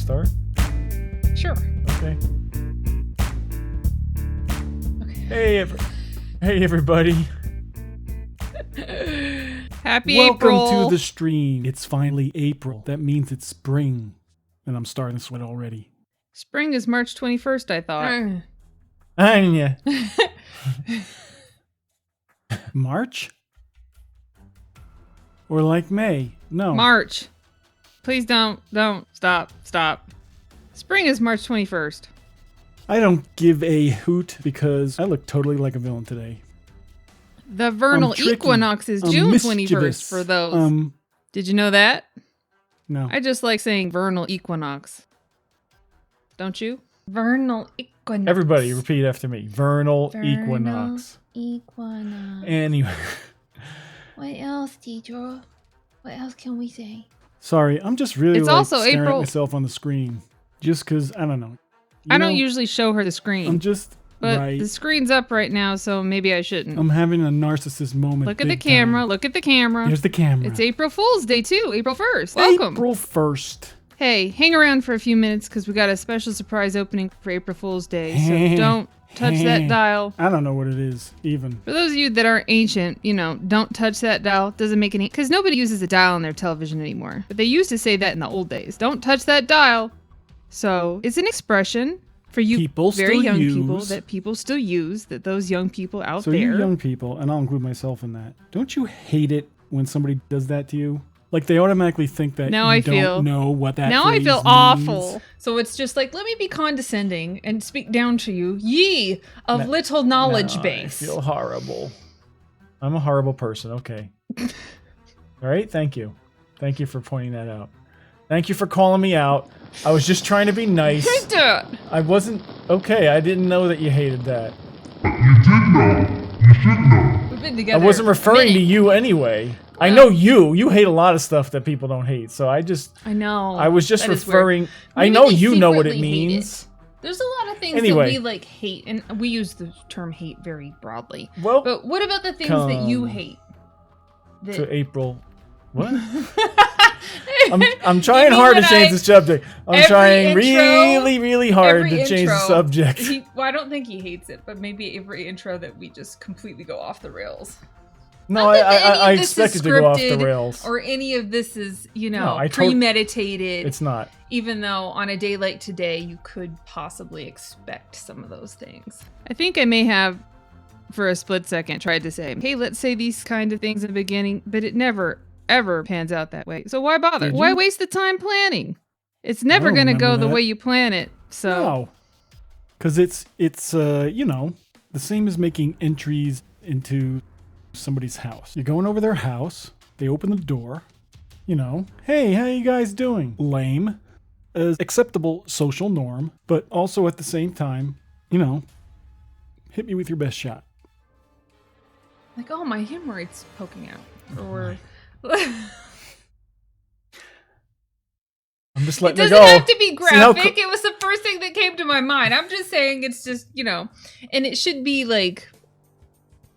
start? Sure. Okay. Hey, everybody. Happy Welcome April. to the stream. It's finally April. That means it's spring. And I'm starting to sweat already. Spring is March 21st, I thought. Anya. March? Or like May? No. March. Please don't. Stop. Spring is March 21st. I don't give a hoot because I look totally like a villain today. The vernal I'm tricky. equinox is I'm June mischievous. 21st for those. Did you know that? No. I just like saying vernal equinox. Don't you? Vernal equinox. Everybody repeat after me. Vernal equinox. Equinox. Anyway. What else, teacher? What else can we say? Sorry, I'm just really It's like also staring April. at myself on the screen. Just because, I don't know. I don't usually show her the screen. I'm just, but right. the screen's up right now, so maybe I shouldn't. I'm having a narcissist moment. Look at the big camera. time. Look at the camera. Here's the camera. It's April Fool's Day, too. April 1st. Welcome. April 1st. Hey, hang around for a few minutes because we got a special surprise opening for April Fool's Day. So don't touch that dial. I don't know what it is, even. For those of you that are ancient, don't touch that dial. Doesn't make any... Because nobody uses a dial on their television anymore. But they used to say that in the old days. Don't touch that dial. So it's an expression for you People very still young use. people that people still use, that those young people out So there... you young people, and I'll include myself in that, don't you hate it when somebody does that to you? Like they automatically think that Now you I don't feel- know what that Now I phrase feel means. awful. So it's just like, let me be condescending and speak down to you, ye of little knowledge No, base. I feel horrible. I'm a horrible person. Okay. All right. Thank you. Thank you for pointing that out. Thank you for calling me out. I was just trying to be nice. I wasn't... Okay, I didn't know that you hated that. You did know. You should know. We've been I together wasn't referring a to minute. you anyway. I know you. You hate a lot of stuff that people don't hate. So I know. I was just That is weird. referring... I Maybe know they you know what it secretly hate means. There's a lot of things Anyway. that we hate, and we use the term hate very broadly. Well, But what about the things that you come hate? to April... What? I'm trying mean hard to when change I- the subject. I'm every trying intro- really, really hard to change the subject. I don't think he hates it, but maybe every intro that we just completely go off the rails. No, Not that any I of this is expected to go off the scripted rails. Or any of this is, No, I premeditated. It's not. Even though on a day like today, you could possibly expect some of those things. I think I may have, for a split second, tried to say, hey, let's say these kind of things in the beginning, but it never, ever pans out that way. So why bother? Did Why you? waste the time planning? It's never don't going to remember go the that. way you plan it. So No. Because it's the same as making entries into somebody's house. You're going over their house. They open the door. Hey, how you guys doing? Lame. Acceptable social norm, but also at the same time, hit me with your best shot. like, oh, my hemorrhoid's poking out. Or... I'm just It letting her doesn't go. have to be See how graphic. It was the first thing that came to my mind. I'm just saying it's just, and it should be like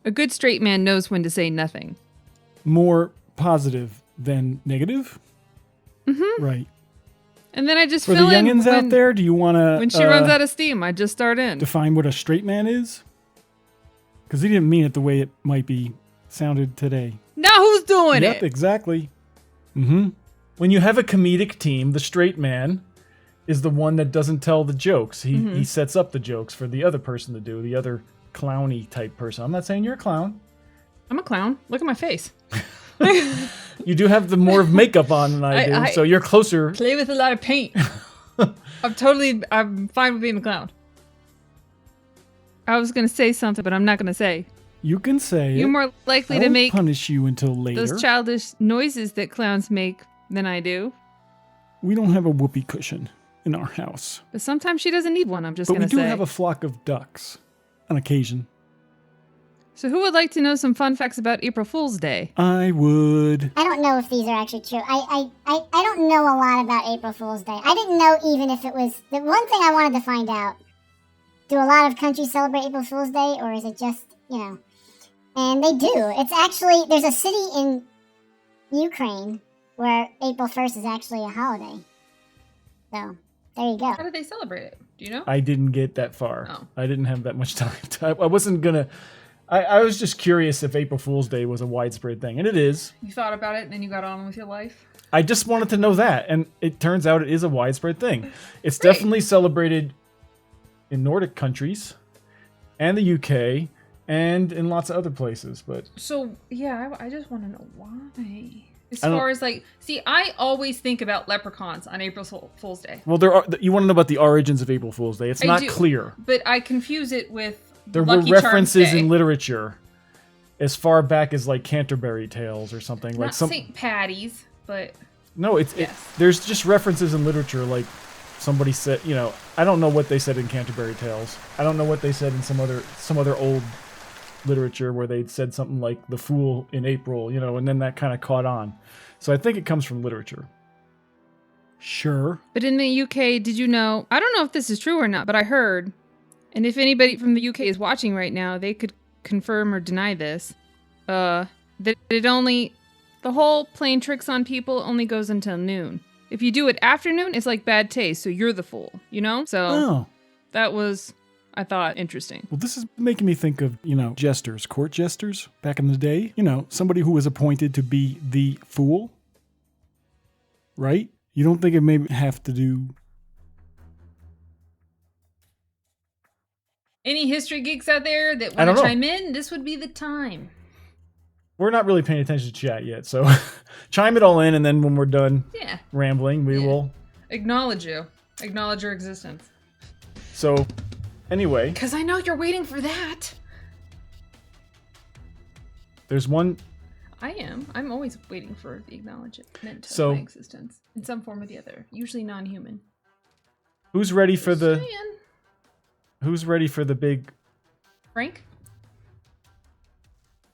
a good straight man knows when to say nothing. more positive than negative? Mm-hmm. Right. And then I just For the fill in youngins out there, do you want to when she runs out of steam, I just start in. define what a straight man is? Because he didn't mean it the way it might be sounded today. Now who's doing Yep, it? exactly. Mm-hmm. When you have a comedic team, the straight man is the one that doesn't tell the jokes. He sets up the jokes for the other person to do, the other clowny type person. I'm not saying you're a clown. I'm a clown. Look at my face. You do have the more of makeup on than I do, I- so you're closer. Play with a lot of paint. I'm fine with being a clown. I was going to say something, but I'm not going to say. You can say You're it. more likely I to won't make punish you until later. those childish noises that clowns make than I do. We don't have a whoopee cushion in our house, But sometimes she doesn't need one, I'm just but going we to do say. have a flock of ducks on occasion. So who would like to know some fun facts about April Fool's Day? I would. I don't know if these are actually true. I don't know a lot about April Fool's Day. I didn't know even if it was... The one thing I wanted to find out, do a lot of countries celebrate April Fool's Day, or is it just, And they do. It's actually... There's a city in Ukraine where April 1st is actually a holiday. So, There you go. How do they celebrate it? Do you know? I didn't get that far. Oh. I didn't have that much time. I wasn't gonna. I was just curious if April Fool's Day was a widespread thing, and it is. You thought about it and then you got on with your life? I just wanted to know that, and it turns out it is a widespread thing. It's Great. definitely celebrated in Nordic countries, and the UK, and in lots of other places. But So, yeah, I just want to know why. As I don't- far as like, see, I always think about leprechauns on April Fool's Day. well, you want to know about the origins of April Fool's Day? It's I not do. clear. But I confuse it with There Lucky were Charms references Day. in literature as far back as like Canterbury Tales or something like Not some. St. Patty's, but No, Yes. there's just references in literature like somebody said, I don't know what they said in Canterbury Tales. I don't know what they said in some other old literature where they'd said something like the fool in April, and then that kind of caught on. So I think it comes from literature. Sure. But in the UK, did you know? I don't know if this is true or not, but I heard, and if anybody from the UK is watching right now, they could confirm or deny this. That the whole playing tricks on people only goes until noon. If you do it after noon, it's like bad taste, so you're the fool, So Oh. that was, I thought, interesting. Well, this is making me think of, jesters, court jesters back in the day. Somebody who was appointed to be the fool. Right? You don't think it may have to do... Any history geeks out there that I want don't to know. chime in, this would be the time. We're not really paying attention to chat yet, so chime it all in, and then when we're done Yeah. rambling, we Yeah. will... Acknowledge you. Acknowledge your existence. So, anyway, Because I know you're waiting for that. there's one... I am. I'm always waiting for the acknowledgement So- of my existence in some form or the other. Usually non-human. Who's ready for the... Saying. Who's ready for the big... Frank?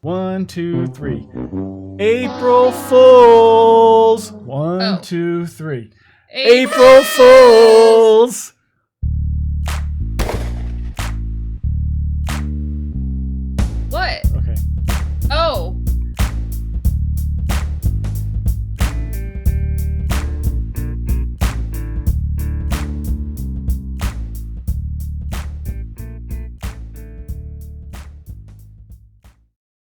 1, 2, 3. April Fools! 1, Oh. 2, 3. April April Fools!